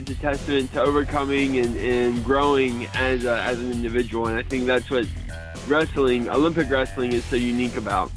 it's a testament to overcoming and growing as an individual. And I think that's what wrestling, Olympic wrestling, is so unique about.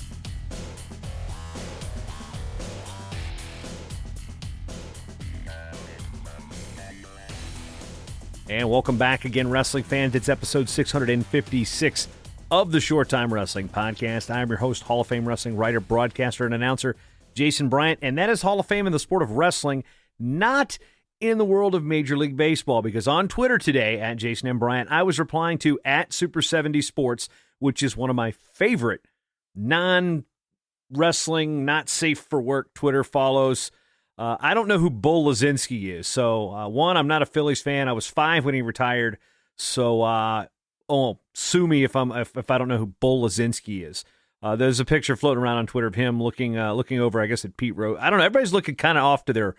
And welcome back again, wrestling fans. It's episode 656 of the Short Time Wrestling Podcast. I'm your host, Hall of Fame wrestling writer, broadcaster, and announcer, Jason Bryant. And that is Hall of Fame in the sport of wrestling, not in the world of Major League Baseball. Because on Twitter today, at Jason M. Bryant, I was replying to at Super 70 Sports, which is one of my favorite non-wrestling, not safe for work Twitter follows. I don't know who Bull Lazinski is. So, one, I'm not a Phillies fan. I was 5 when he retired. So, sue me if I don't know who Bull Lazinski is. There's a picture floating around on Twitter of him looking over, I guess, at Pete Rose. I don't know. Everybody's looking kind of off to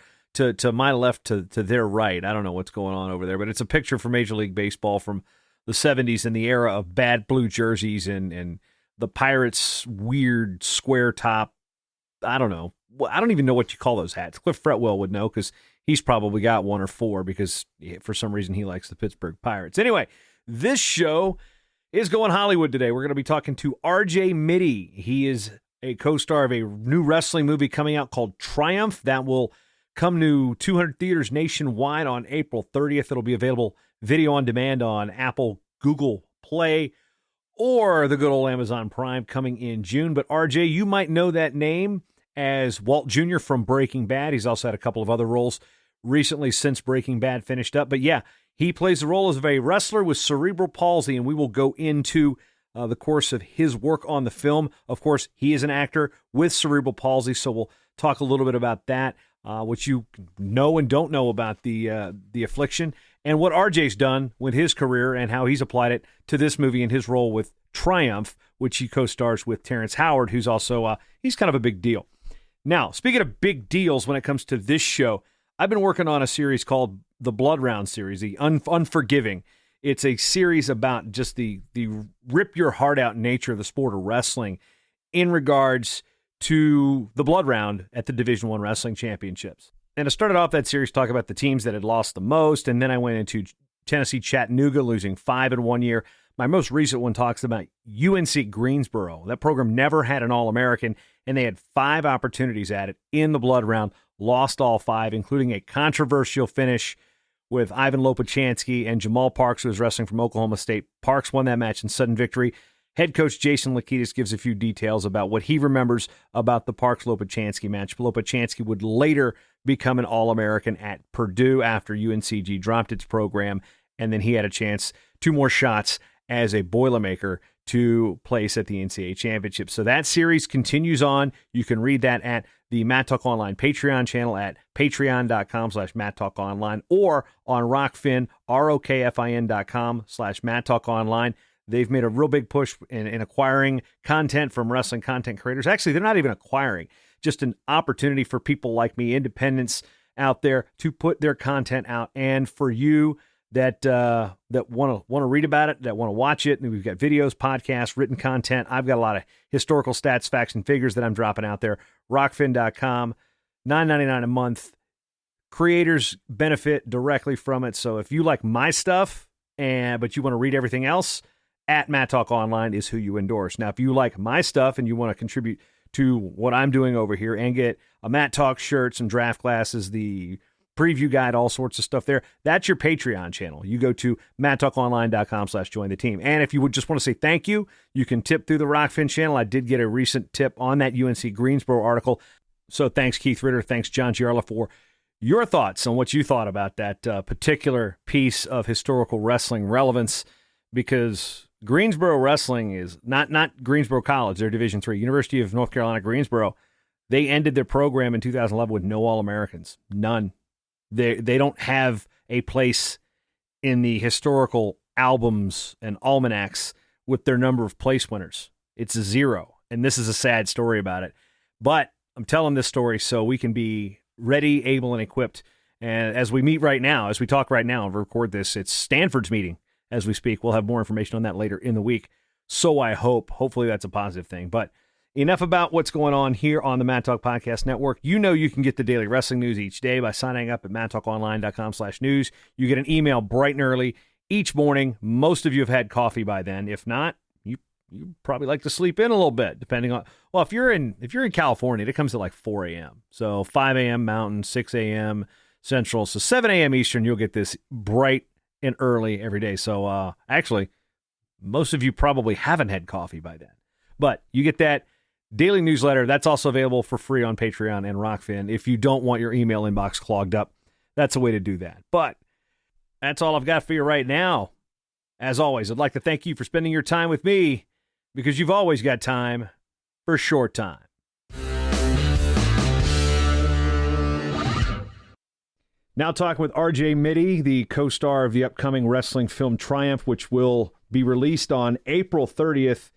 my left to their right. I don't know what's going on over there, but it's a picture from Major League Baseball from the 70s in the era of bad blue jerseys and the Pirates' weird square top. I don't know. Well, I don't even know what you call those hats. Cliff Fretwell would know because he's probably got 1 or 4 because for some reason he likes the Pittsburgh Pirates. Anyway, this show is going Hollywood today. We're going to be talking to R.J. Mitty. He is a co-star of a new wrestling movie coming out called Triumph that will come to 200 theaters nationwide on April 30th. It'll be available video on demand on Apple, Google Play, or the good old Amazon Prime coming in June. But RJ, you might know that name as Walt Jr. from Breaking Bad. He's also had a couple of other roles recently since Breaking Bad finished up. But yeah, he plays the role of a wrestler with cerebral palsy, and we will go into the course of his work on the film. Of course, he is an actor with cerebral palsy, so we'll talk a little bit about that, what you know and don't know about the affliction, and what RJ's done with his career and how he's applied it to this movie and his role with Triumph, which he co-stars with Terrence Howard, who's also, he's kind of a big deal. Now, speaking of big deals when it comes to this show, I've been working on a series called the Blood Round series, the Unforgiving. It's a series about just the rip your heart out nature of the sport of wrestling in regards to the Blood Round at the Division I Wrestling Championships. And I started off that series talking about the teams that had lost the most, and then I went into Tennessee Chattanooga losing 5 in 1 year. My most recent one talks about UNC Greensboro. That program never had an All-American, and they had 5 opportunities at it in the Blood Round, lost all 5, including a controversial finish with Ivan Lopachansky and Jamal Parks, who was wrestling from Oklahoma State. Parks won that match in sudden victory. Head coach Jason Lakitis gives a few details about what he remembers about the Parks-Lopachansky match. Lopachansky would later become an All-American at Purdue after UNCG dropped its program, and then he had a chance, 2 more shots as a Boilermaker to place at the NCAA Championship. So that series continues on. You can read that at the Matt Talk Online Patreon channel at patreon.com/MattTalkOnline or on Rockfin, ROKFIN.com/MattTalkOnline. They've made a real big push in acquiring content from wrestling content creators. Actually, they're not even acquiring, just an opportunity for people like me, independents out there, to put their content out. And for you that want to read about it, that want to watch it, and we've got videos, podcasts, written content. I've got a lot of historical stats, facts, and figures that I'm dropping out there. Rockfin.com, $9.99 a month. Creators benefit directly from it. So if you like my stuff, but you want to read everything else, at Matt Talk Online is who you endorse. Now, if you like my stuff and you want to contribute to what I'm doing over here and get a Matt Talk shirt, some draft glasses, the preview guide, all sorts of stuff there, that's your Patreon channel. You go to matttalkonline.com/join the team. And if you would just want to say thank you, you can tip through the Rockfin channel. I did get a recent tip on that UNC Greensboro article. So thanks, Keith Ritter. Thanks, John Giarla, for your thoughts on what you thought about that particular piece of historical wrestling relevance, because Greensboro Wrestling is not Greensboro College, they're Division III. University of North Carolina, Greensboro, they ended their program in 2011 with no All-Americans. None. They don't have a place in the historical albums and almanacs with their number of place winners. It's a 0, and this is a sad story about it. But I'm telling this story so we can be ready, able, and equipped. And as we meet right now, as we talk right now and record this, it's Stanford's meeting as we speak. We'll have more information on that later in the week. So I hopefully that's a positive thing. But enough about what's going on here on the Mad Talk Podcast Network. You know you can get the daily wrestling news each day by signing up at madtalkonline.com/news. You get an email bright and early each morning. Most of you have had coffee by then. If not, you probably like to sleep in a little bit, depending on, well, if you're in California, it comes at like 4 a.m. So 5 a.m. Mountain, 6 a.m. Central. So 7 a.m. Eastern, you'll get this bright and early every day. So actually, most of you probably haven't had coffee by then. But you get that daily newsletter. That's also available for free on Patreon and Rockfin. If you don't want your email inbox clogged up, that's a way to do that. But that's all I've got for you right now. As always, I'd like to thank you for spending your time with me, because you've always got time for short time. Now talking with RJ Mitty, the co-star of the upcoming wrestling film Triumph, which will be released on April 30th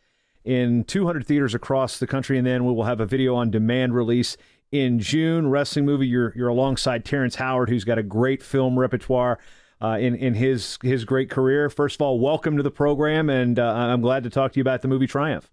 in 200 theaters across the country, and then we will have a video on demand release in June. Wrestling movie, you're alongside Terrence Howard, who's got a great film repertoire in his great career. First of all, welcome to the program, and I'm glad to talk to you about the movie Triumph.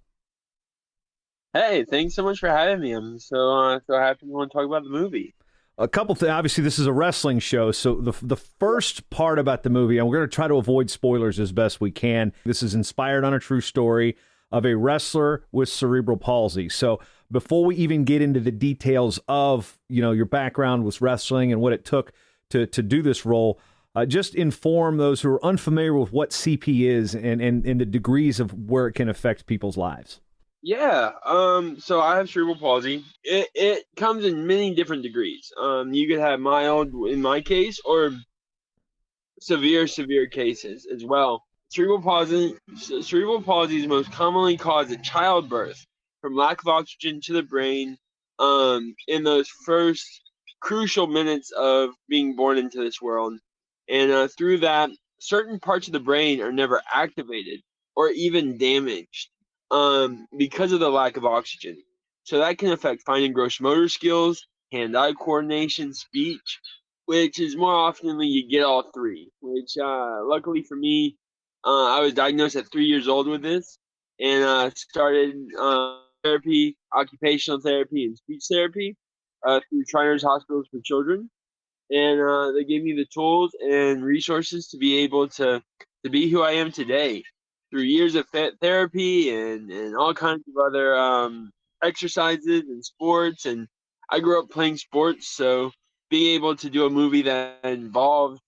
Hey, thanks so much for having me. I'm so happy you want to talk about the movie. A couple things. Obviously, this is a wrestling show, so the first part about the movie, and we're going to try to avoid spoilers as best we can. This is inspired on a true story of a wrestler with cerebral palsy. So before we even get into the details of, your background with wrestling and what it took to do this role, just inform those who are unfamiliar with what CP is and the degrees of where it can affect people's lives. Yeah, so I have cerebral palsy. It comes in many different degrees. You could have mild in my case, or severe cases as well. Cerebral palsy is most commonly caused at childbirth from lack of oxygen to the brain in those first crucial minutes of being born into this world. And through that, certain parts of the brain are never activated or even damaged because of the lack of oxygen. So that can affect fine and gross motor skills, hand-eye coordination, speech, which is more often than you get all three, which luckily for me, I was diagnosed at 3 years old with this, and started therapy, occupational therapy, and speech therapy through Shriners Hospitals for Children. And they gave me the tools and resources to be able to be who I am today through years of therapy and all kinds of other exercises and sports. And I grew up playing sports, so being able to do a movie that involved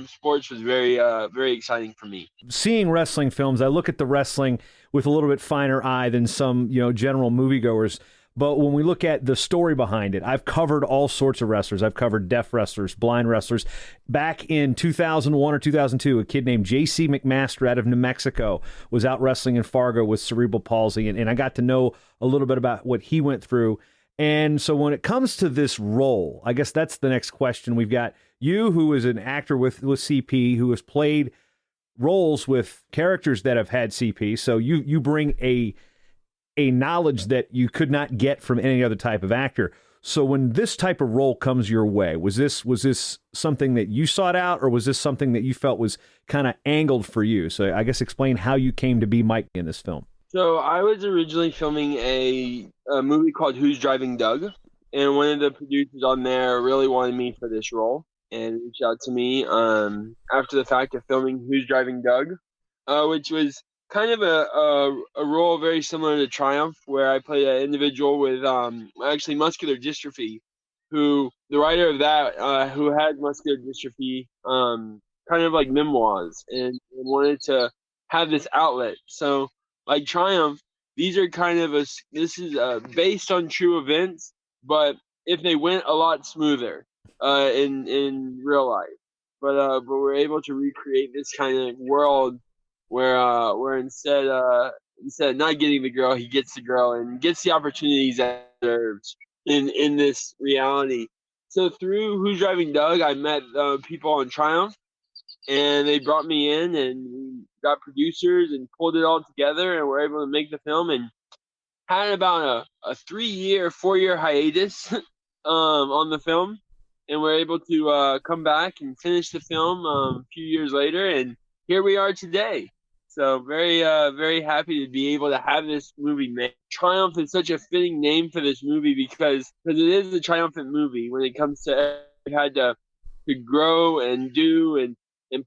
sports was very exciting for me. Seeing wrestling films, I look at the wrestling with a little bit finer eye than some, general moviegoers. But when we look at the story behind it, I've covered all sorts of wrestlers. I've covered deaf wrestlers, blind wrestlers. Back in 2001 or 2002, a kid named J.C. McMaster out of New Mexico was out wrestling in Fargo with cerebral palsy, and I got to know a little bit about what he went through. And so when it comes to this role, I guess that's the next question. We've got you, who is an actor with CP, who has played roles with characters that have had CP. So you bring a knowledge that you could not get from any other type of actor. So when this type of role comes your way, was this something that you sought out, or was this something that you felt was kind of angled for you? So I guess explain how you came to be Mike in this film. So I was originally filming a movie called Who's Driving Doug, and one of the producers on there really wanted me for this role and reached out to me after the fact of filming Who's Driving Doug, which was kind of a role very similar to Triumph, where I played an individual with actually muscular dystrophy, who the writer of that who had muscular dystrophy, kind of like memoirs, and wanted to have this outlet. So like Triumph, these are kind of this is based on true events, but if they went a lot smoother in real life, but we're able to recreate this kind of world where instead of not getting the girl, he gets the girl and gets the opportunities that he deserves in this reality. So through Who's Driving Doug, I met people on Triumph, and they brought me in, and we got producers and pulled it all together, and were able to make the film, and had about a 4-year hiatus on the film, and we're able to come back and finish the film a few years later, and here we are today. So very happy to be able to have this movie made. Triumph is such a fitting name for this movie because it is a triumphant movie when it comes to we had to grow and do and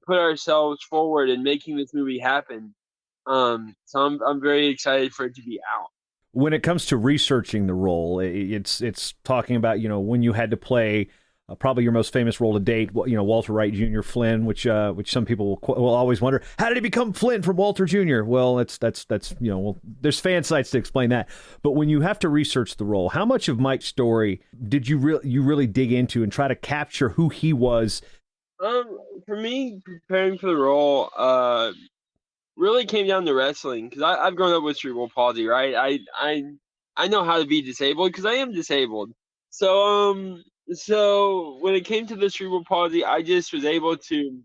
put ourselves forward in making this movie happen. So I'm very excited for it to be out. When it comes to researching the role, it's talking about, you know, when you had to play probably your most famous role to date, you know, Walter Wright Jr. Flynn, which some people will always wonder, how did he become Flynn from Walter Jr.? Well, that's you know, well, there's fan sites to explain that. But when you have to research the role, how much of Mike's story did you really dig into and try to capture who he was? For me, preparing for the role, really came down to wrestling because I've grown up with cerebral palsy, right? I know how to be disabled because I am disabled. So when it came to the cerebral palsy, I just was able to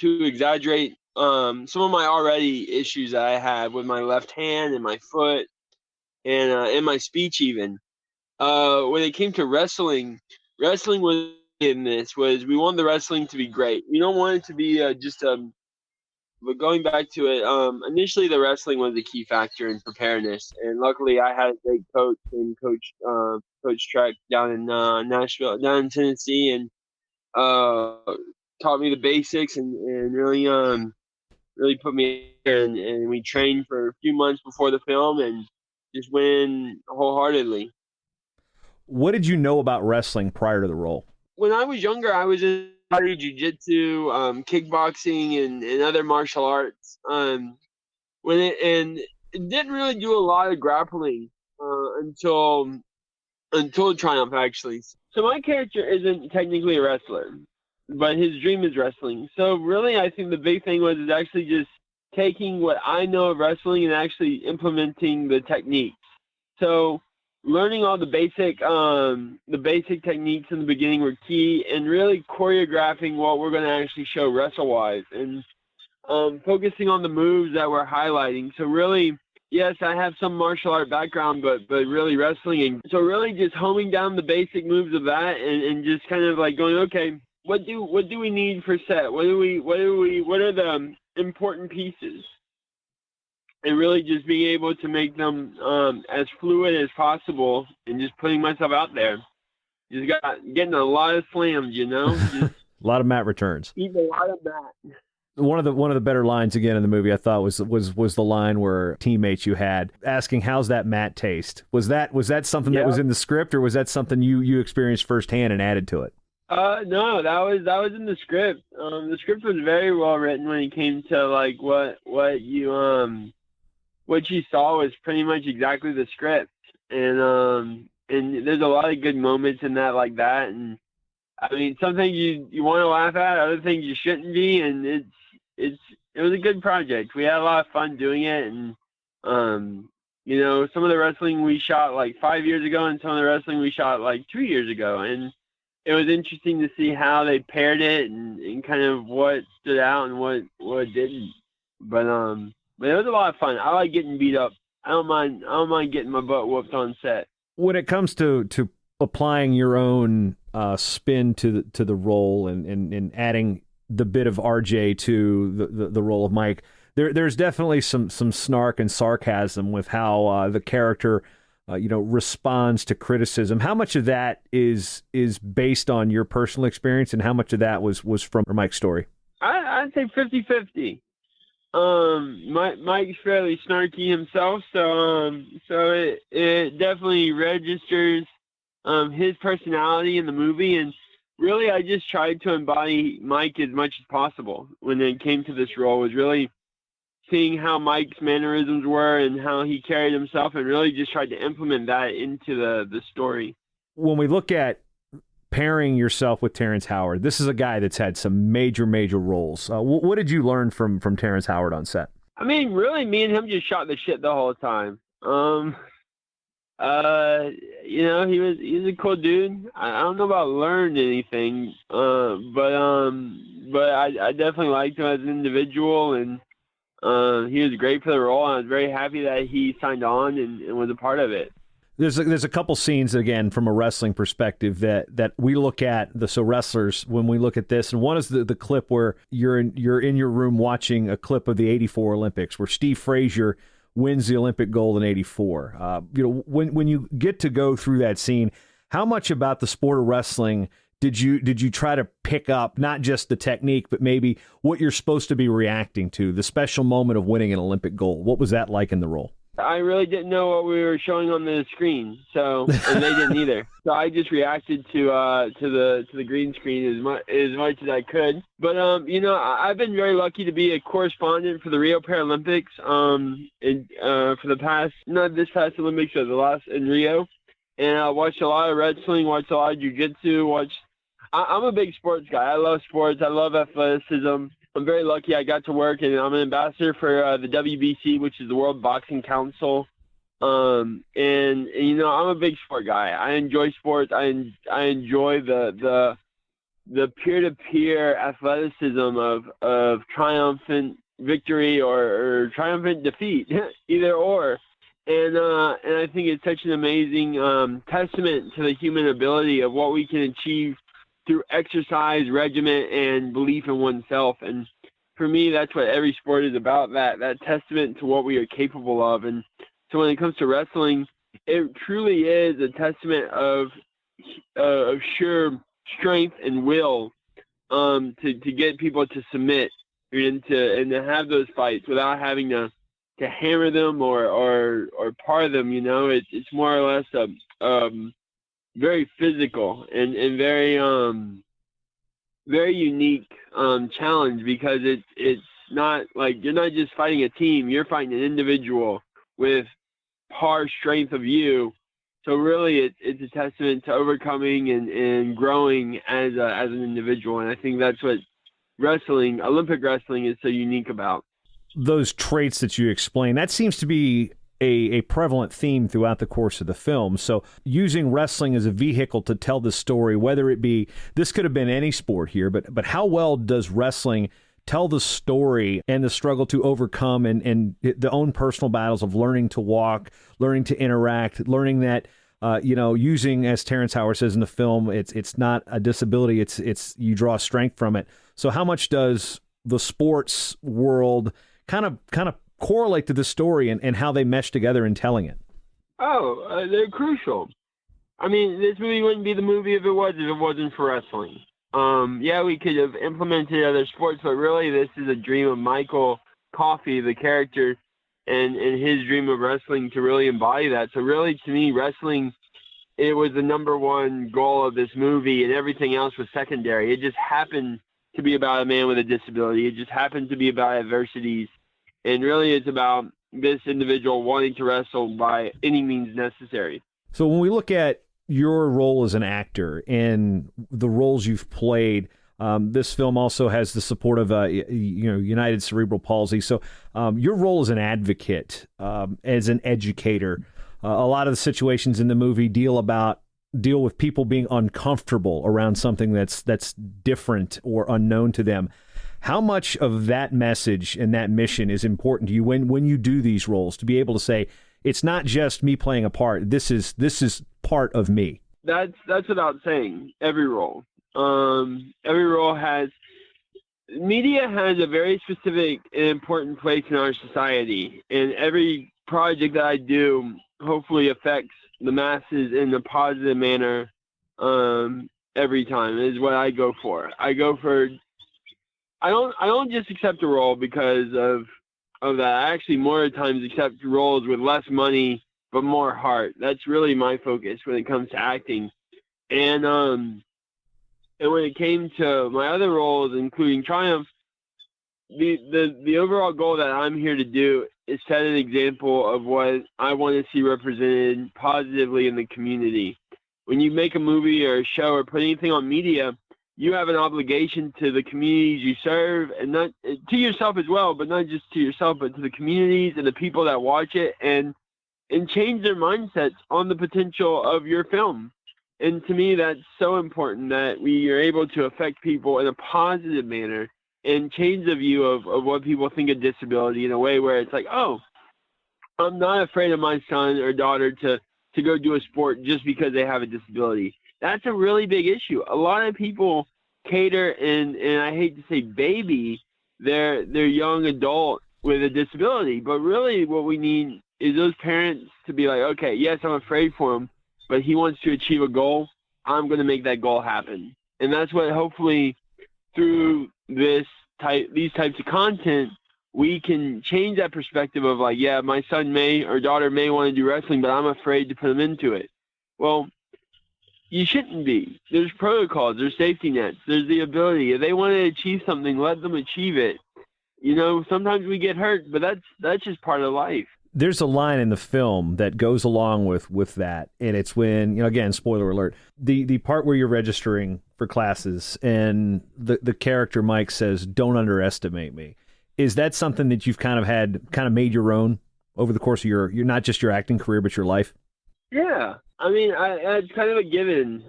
exaggerate some of my already issues that I had with my left hand and my foot and my speech even. When it came to wrestling, wrestling was in this was we want the wrestling to be great. We don't want it to be just but going back to it, initially the wrestling was a key factor in preparedness, and luckily I had a great coach and Coach Trek down in Nashville, down in Tennessee, and taught me the basics and really put me in. And we trained for a few months before the film and just went in wholeheartedly. What did you know about wrestling prior to the role? When I was younger, I was in jiu-jitsu, kickboxing, and other martial arts. And it didn't really do a lot of grappling until Triumph, actually. So my character isn't technically a wrestler, but his dream is wrestling. So really, I think the big thing was actually just taking what I know of wrestling and actually implementing the techniques. So learning all the basic techniques in the beginning were key, and really choreographing what we're going to actually show wrestle-wise, and focusing on the moves that we're highlighting. So really, yes, I have some martial art background, but really wrestling. And so really just homing down the basic moves of that and just kind of like going, okay, what do we need for set? What are the important pieces? And really just being able to make them as fluid as possible and just putting myself out there. Just getting a lot of slams, you know? Just a lot of mat returns. eating a lot of mat. One of the better lines again in the movie I thought was the line where teammates you had asking, how's that mat taste? Was that something that was in the script, or was that something you experienced firsthand and added to it? No, that was in the script. The script was very well written when it came to like what you saw was pretty much exactly the script. And there's a lot of good moments in that like that. And I mean, some things you want to laugh at, other things you shouldn't be, and it was a good project. We had a lot of fun doing it, and you know, some of the wrestling we shot like 5 years ago, and some of the wrestling we shot like 2 years ago, and it was interesting to see how they paired it and kind of what stood out and what didn't. But it was a lot of fun. I like getting beat up. I don't mind getting my butt whooped on set. When it comes to applying your own spin to the role and adding the bit of RJ to the role of Mike, there's definitely some snark and sarcasm with how the character responds to criticism. How much of that is based on your personal experience, and how much of that was from Mike's story? I'd say 50-50. Mike's fairly snarky himself, so it definitely registers his personality in the movie, and really I just tried to embody Mike as much as possible when it came to this role. Was really seeing how Mike's mannerisms were and how he carried himself, and really just tried to implement that into the story. When we look at pairing yourself with Terrence Howard, this is a guy that's had some major Roles. What did you learn from Terrence Howard on set? I mean, really, me and him just shot the shit the whole time. He's a cool dude. I don't know about learned anything, but I definitely liked him as an individual, and he was great for the role. And I was very happy that he signed on and was a part of it. There's a couple scenes, again, from a wrestling perspective that we look at, so wrestlers, when we look at this, and one is the clip where you're in your room watching a clip of the '84 Olympics where Steve Frazier wins the Olympic gold in '84. When you get to go through that scene, how much about the sport of wrestling did you try to pick up, not just the technique, but maybe what you're supposed to be reacting to, the special moment of winning an Olympic gold? What was that like in the role? I really didn't know what we were showing on the screen, and they didn't either. So I just reacted to the green screen as much as I could. But I've been very lucky to be a correspondent for the Rio Paralympics. For the past, not this past Olympics, but the last in Rio, and I watched a lot of wrestling, watched a lot of jiu-jitsu. I'm a big sports guy. I love sports. I love athleticism. I'm very lucky I got to work, and I'm an ambassador for the WBC, which is the World Boxing Council. I'm a big sport guy. I enjoy sports. I enjoy the peer-to-peer athleticism of triumphant victory or triumphant defeat, either or. And I think it's such an amazing testament to the human ability of what we can achieve through exercise, regimen, and belief in oneself. And for me, that's what every sport is about, that testament to what we are capable of. And so when it comes to wrestling, it truly is a testament of sheer strength and will to get people to submit and to have those fights without having to hammer them or par them. It's more or less very physical and very very unique challenge, because it's not like you're not just fighting a team, you're fighting an individual with par strength of you. So really it's a testament to overcoming and growing as an individual. And I think that's what Olympic wrestling is so unique about. Those traits that you explain, that seems to be a prevalent theme throughout the course of the film. So using wrestling as a vehicle to tell the story, whether it be, this could have been any sport here, but how well does wrestling tell the story and the struggle to overcome and the own personal battles of learning to walk, learning to interact, learning that, using, as Terrence Howard says in the film, it's not a disability, it's you draw strength from it. So how much does the sports world kind of correlate to the story and how they mesh together in telling it? They're crucial. I mean, this movie wouldn't be the movie if it wasn't for wrestling. We could have implemented other sports, but really this is a dream of Michael Coffey, the character, and his dream of wrestling to really embody that. So really, to me, wrestling, it was the number one goal of this movie, and everything else was secondary. It just happened to be about a man with a disability. It just happened to be about adversities. And really, it's about this individual wanting to wrestle by any means necessary. So when we look at your role as an actor and the roles you've played, this film also has the support of United Cerebral Palsy. So your role as an advocate, as an educator, a lot of the situations in the movie deal with people being uncomfortable around something that's different or unknown to them. How much of that message and that mission is important to you when you do these roles, to be able to say, it's not just me playing a part, this is part of me? That's without saying. Every role media has a very specific and important place in our society, and every project that I do hopefully affects the masses in a positive manner. Every time is what I go for. I don't just accept a role because of that. I actually more times accept roles with less money but more heart. That's really my focus when it comes to acting. And when it came to my other roles, including Triumph, the overall goal that I'm here to do is set an example of what I want to see represented positively in the community. When you make a movie or a show or put anything on media, you have an obligation to the communities you serve, and not to yourself as well, but not just to yourself, but to the communities and the people that watch it, and change their mindsets on the potential of your film. And to me, that's so important, that we are able to affect people in a positive manner and change the view of what people think of disability in a way where it's like, oh, I'm not afraid of my son or daughter to to go do a sport just because they have a disability. That's a really big issue. A lot of people cater and I hate to say baby their young adult with a disability, but really what we need is those parents to be like, okay, yes, I'm afraid for him, but he wants to achieve a goal. I'm going to make that goal happen. And that's what hopefully through these types of content, we can change that perspective of like, yeah, my son may or daughter may want to do wrestling, but I'm afraid to put them into it. Well, you shouldn't be. There's protocols, there's safety nets, there's the ability. If they want to achieve something, let them achieve it. You know, sometimes we get hurt, but that's just part of life. There's a line in the film that goes along with that, and it's when, again, spoiler alert, the part where you're registering for classes and the character Mike says, "Don't underestimate me." Is that something that you've kind of made your own over the course of your not just your acting career, but your life? Yeah. I mean, it's kind of a given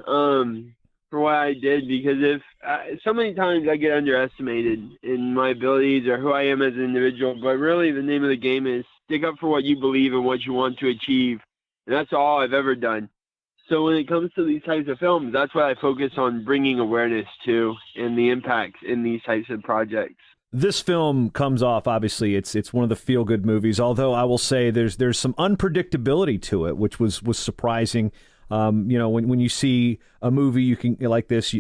for what I did, because if so many times I get underestimated in my abilities or who I am as an individual, but really the name of the game is stick up for what you believe and what you want to achieve. And that's all I've ever done. So when it comes to these types of films, that's what I focus on bringing awareness to and the impacts in these types of projects. This film comes off, obviously, it's one of the feel-good movies, although I will say there's some unpredictability to it, which was surprising. When you see a movie you can like this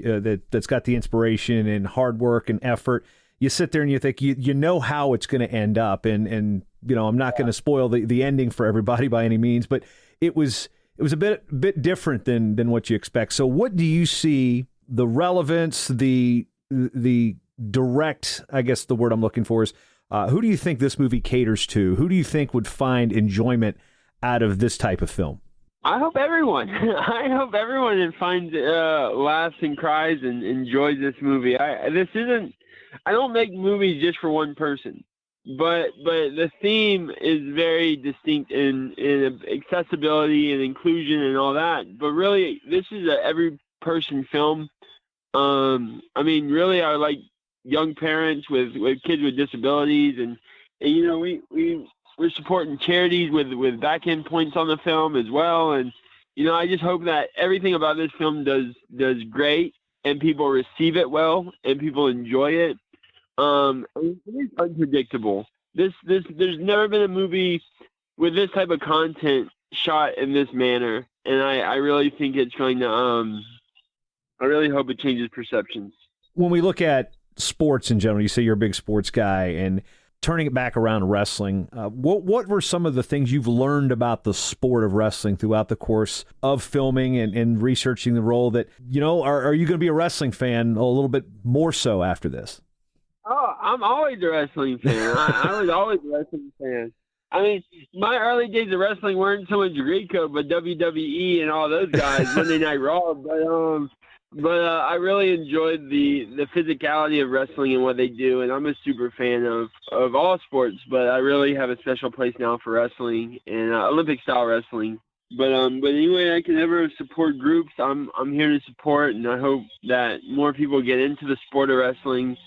that's got the inspiration and hard work and effort, you sit there and you think you know how it's going to end up, and I'm not going to spoil the ending for everybody by any means, but it was a bit different than what you expect. So what do you see the relevance, the direct, I guess the word I'm looking for is, who do you think this movie caters to? Who do you think would find enjoyment out of this type of film? I hope everyone. I hope everyone finds laughs and cries and enjoys this movie. I don't make movies just for one person, but the theme is very distinct in accessibility and inclusion and all that. But really, this is a every person film. I mean, really, I like young parents with kids with disabilities, and we're supporting charities with back end points on the film as well. And I just hope that everything about this film does great and people receive it well and people enjoy it. It is unpredictable. There's never been a movie with this type of content shot in this manner, and I really think it's going to I really hope it changes perceptions. When we look at sports in general, you say you're a big sports guy, and turning it back around to wrestling, what were some of the things you've learned about the sport of wrestling throughout the course of filming and researching the role that, are you going to be a wrestling fan a little bit more so after this? Oh, I'm always a wrestling fan. I was always a wrestling fan. I mean, my early days of wrestling weren't so much Rico, but WWE and all those guys, Monday Night Raw. But I really enjoyed the physicality of wrestling and what they do, and I'm a super fan of all sports. But I really have a special place now for wrestling and Olympic style wrestling. But anyway, I can ever support groups, I'm here to support, and I hope that more people get into the sport of wrestling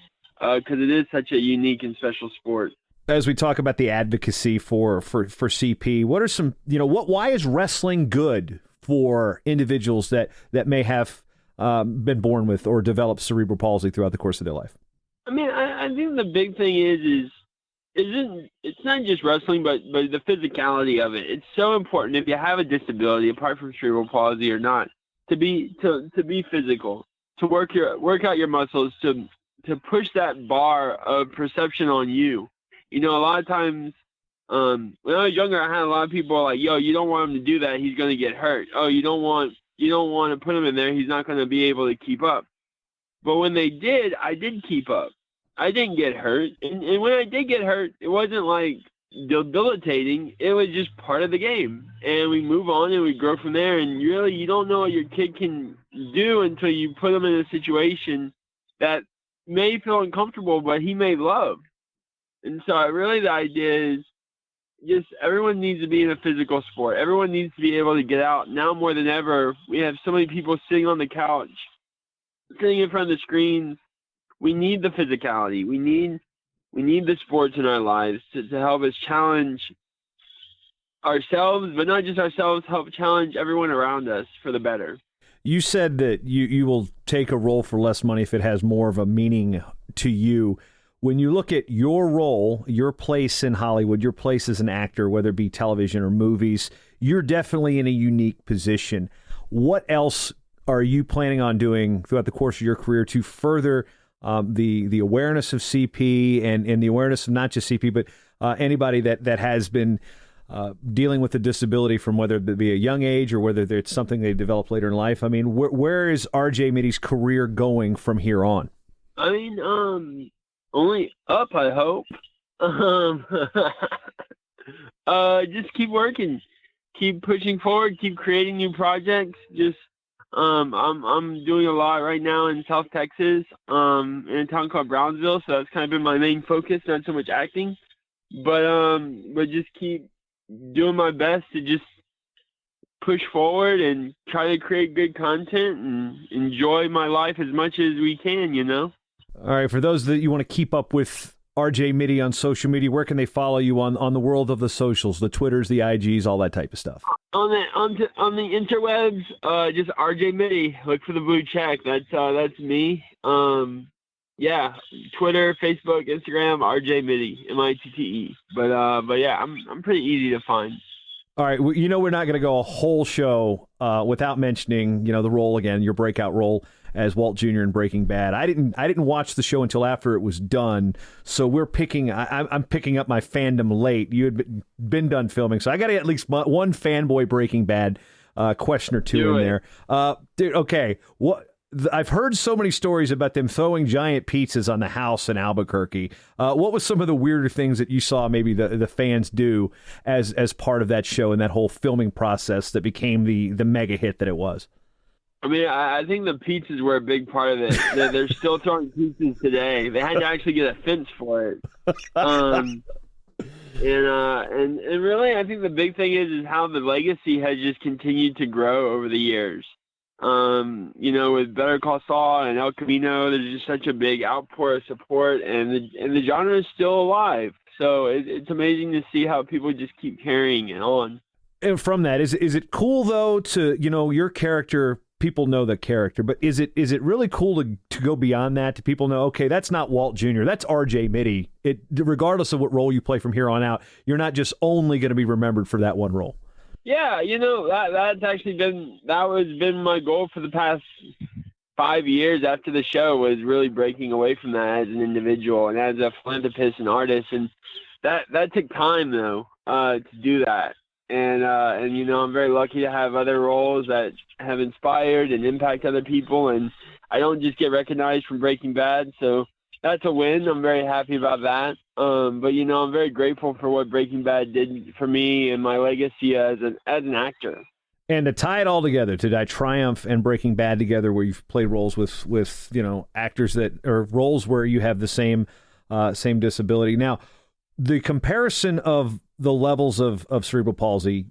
because it is such a unique and special sport. As we talk about the advocacy for CP, what are some why is wrestling good for individuals that may have been born with or developed cerebral palsy throughout the course of their life? I mean, I think the big thing it's not just wrestling, but the physicality of it. It's so important if you have a disability, apart from cerebral palsy or not, to be physical, to work out your muscles, to push that bar of perception on you. A lot of times, when I was younger, I had a lot of people like, "Yo, you don't want him to do that. He's going to get hurt. Oh, you don't want to put him in there. He's not going to be able to keep up." But when they did, I did keep up. I didn't get hurt. And when I did get hurt, it wasn't like debilitating. It was just part of the game. And we move on and we grow from there. And really, you don't know what your kid can do until you put him in a situation that may feel uncomfortable, but he may love. And so really the idea is just everyone needs to be in a physical sport. Everyone needs to be able to get out. Now more than ever, we have so many people sitting on the couch, sitting in front of the screens. We need the physicality. We need the sports in our lives to help us challenge ourselves, but not just ourselves, help challenge everyone around us for the better. You said that you will take a role for less money if it has more of a meaning to you. When you look at your role, your place in Hollywood, your place as an actor, whether it be television or movies, you're definitely in a unique position. What else are you planning on doing throughout the course of your career to further the awareness of CP and the awareness of not just CP, but anybody that has been dealing with a disability from whether it be a young age or whether it's something they develop later in life? I mean, where is RJ Mitty's career going from here on? I mean, only up, I hope. Just keep working, keep pushing forward, keep creating new projects. Just, I'm doing a lot right now in South Texas, in a town called Brownsville. So that's kind of been my main focus, not so much acting, but just keep doing my best to just push forward and try to create good content and enjoy my life as much as we can, you know? All right, for those that you want to keep up with RJ Mitty on social media, where can they follow you on the world of the socials, the Twitters, the IGs, all that type of stuff? On the interwebs, just RJ Mitty. Look for the blue check. That's me. Yeah, Twitter, Facebook, Instagram, RJ Mitty, MITTE. But yeah, I'm pretty easy to find. All right, you know we're not going to go a whole show without mentioning, the role again, your breakout role as Walt Jr. in Breaking Bad. I didn't watch the show until after it was done, so I'm picking up my fandom late. You had been done filming, so I got to get at least one fanboy Breaking Bad question or two in there. Dude, okay, I've heard so many stories about them throwing giant pizzas on the house in Albuquerque. What was some of the weirder things that you saw maybe the fans do as part of that show and that whole filming process that became the mega hit that it was? I mean, I think the pizzas were a big part of it. They're still throwing pizzas today. They had to actually get a fence for it. And really, I think the big thing is how the legacy has just continued to grow over the years. With Better Call Saul and El Camino, there's just such a big outpour of support, and the genre is still alive. So it's amazing to see how people just keep carrying it on. And from that, is it cool though to your character? People know the character, but is it really cool to go beyond that? To people know, okay, that's not Walt Jr., that's RJ Mitty. Regardless of what role you play from here on out, you're not just only going to be remembered for that one role. Yeah, that's actually been my goal for the past 5 years after the show, was really breaking away from that as an individual and as a philanthropist and artist, and that took time though to do that. And I'm very lucky to have other roles that have inspired and impact other people, and I don't just get recognized from Breaking Bad, so that's a win. I'm very happy about that. But I'm very grateful for what Breaking Bad did for me and my legacy as an actor. And to tie it all together, to Triumph and Breaking Bad together, where you've played roles with actors or roles where you have the same disability. Now, the comparison of the levels of cerebral palsy,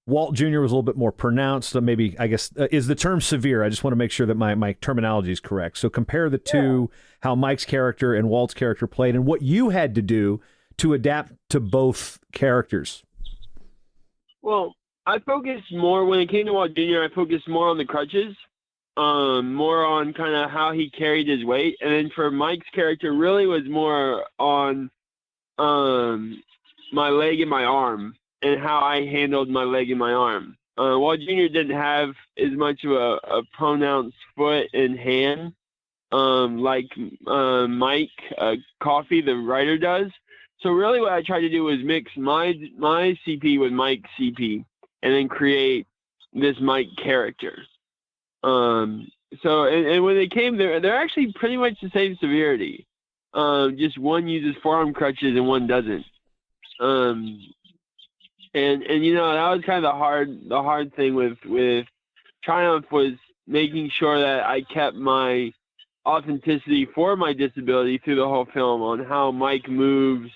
Walt Jr. was a little bit more pronounced. So maybe, I guess, is the term severe? I just want to make sure that my terminology is correct. So compare the two, how Mike's character and Walt's character played, and what you had to do to adapt to both characters. Well, I focused more, when it came to Walt Jr., I focused more on the crutches, more on kind of how he carried his weight. And then for Mike's character, really was more on my leg and my arm, and how I handled my leg and my arm. Walt Jr. didn't have as much of a pronounced foot and hand like Mike Coffey, the writer, does. So really what I tried to do was mix my CP with Mike's CP and then create this Mike character. So when they came, they're actually pretty much the same severity. Just one uses forearm crutches and one doesn't. And that was kind of the hard thing with Triumph, was making sure that I kept my authenticity for my disability through the whole film, on how Mike moves,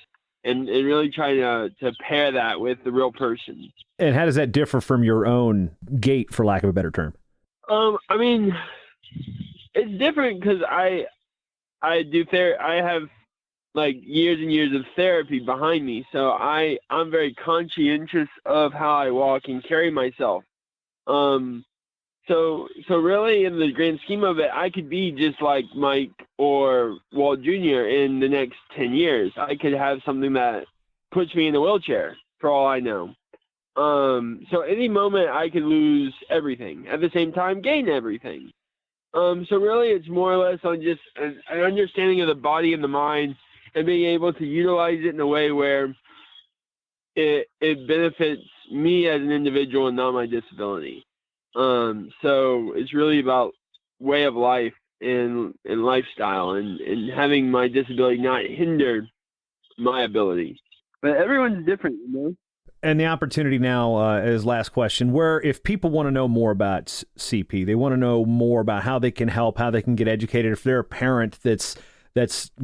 and really trying to pair that with the real person. And how does that differ from your own gait, for lack of a better term? I mean, it's different because I have like years and years of therapy behind me. So I'm very conscientious of how I walk and carry myself. So really, in the grand scheme of it, I could be just like Mike or Walt Jr. in the next 10 years. I could have something that puts me in a wheelchair, for all I know. So any moment I could lose everything, at the same time gain everything. So really, it's more or less on just an understanding of the body and the mind, and being able to utilize it in a way where it benefits me as an individual and not my disability. So it's really about way of life and lifestyle, and having my disability not hinder my ability. But everyone's different, you know? And the opportunity now is last question, where if people want to know more about CP, they want to know more about how they can help, how they can get educated. If they're a parent that's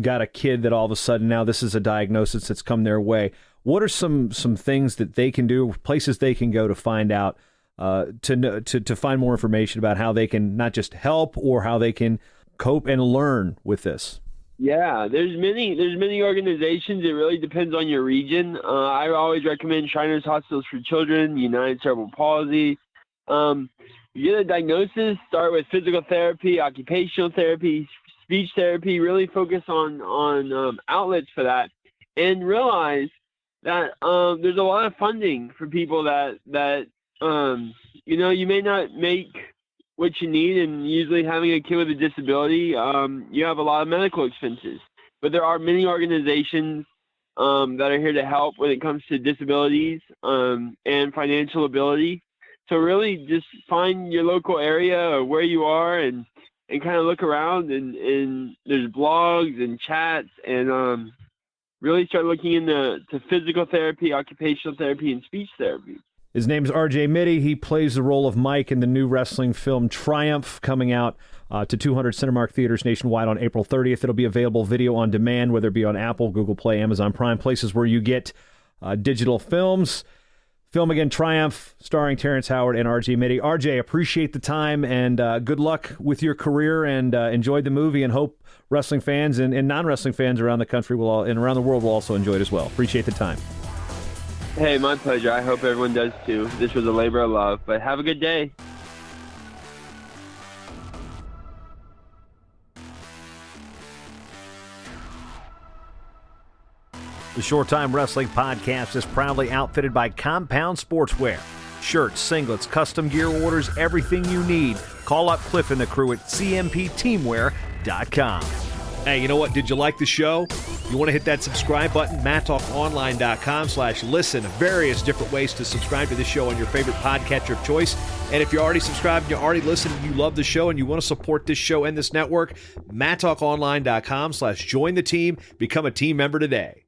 got a kid that all of a sudden now this is a diagnosis that's come their way, what are some things that they can do, places they can go to find out, to find more information about how they can not just help or how they can cope and learn with this? Yeah, there's many organizations. It really depends on your region. I always recommend Shriners Hospitals for Children, United Cerebral Palsy. You get a diagnosis, start with physical therapy, occupational therapy, speech therapy. Really focus on outlets for that, and realize that there's a lot of funding for people that you may not make what you need, and usually having a kid with a disability, you have a lot of medical expenses. But there are many organizations that are here to help when it comes to disabilities and financial ability. So really just find your local area or where you are, and kind of look around, and there's blogs and chats, and really start looking into physical therapy, occupational therapy, and speech therapy. His name is R.J. Mitty. He plays the role of Mike in the new wrestling film Triumph, coming out to 200 Cinemark theaters nationwide on April 30th. It'll be available video on demand, whether it be on Apple, Google Play, Amazon Prime, places where you get digital films. Film again, Triumph, starring Terrence Howard and R.J. Mitty. R.J., appreciate the time, and good luck with your career, and enjoy the movie, and hope wrestling fans and non-wrestling fans around the country and around the world will also enjoy it as well. Appreciate the time. Hey, my pleasure. I hope everyone does too. This was a labor of love, but have a good day. The Short Time Wrestling Podcast is proudly outfitted by Compound Sportswear. Shirts, singlets, custom gear orders, everything you need. Call up Cliff and the crew at cmpteamwear.com. Hey, you know what? Did you like the show? You want to hit that subscribe button? MatTalkOnline.com/listen. Various different ways to subscribe to this show on your favorite podcatcher of choice. And if you're already subscribed and you're already listening, you love the show and you want to support this show and this network, MatTalkOnline.com/join the team. Become a team member today.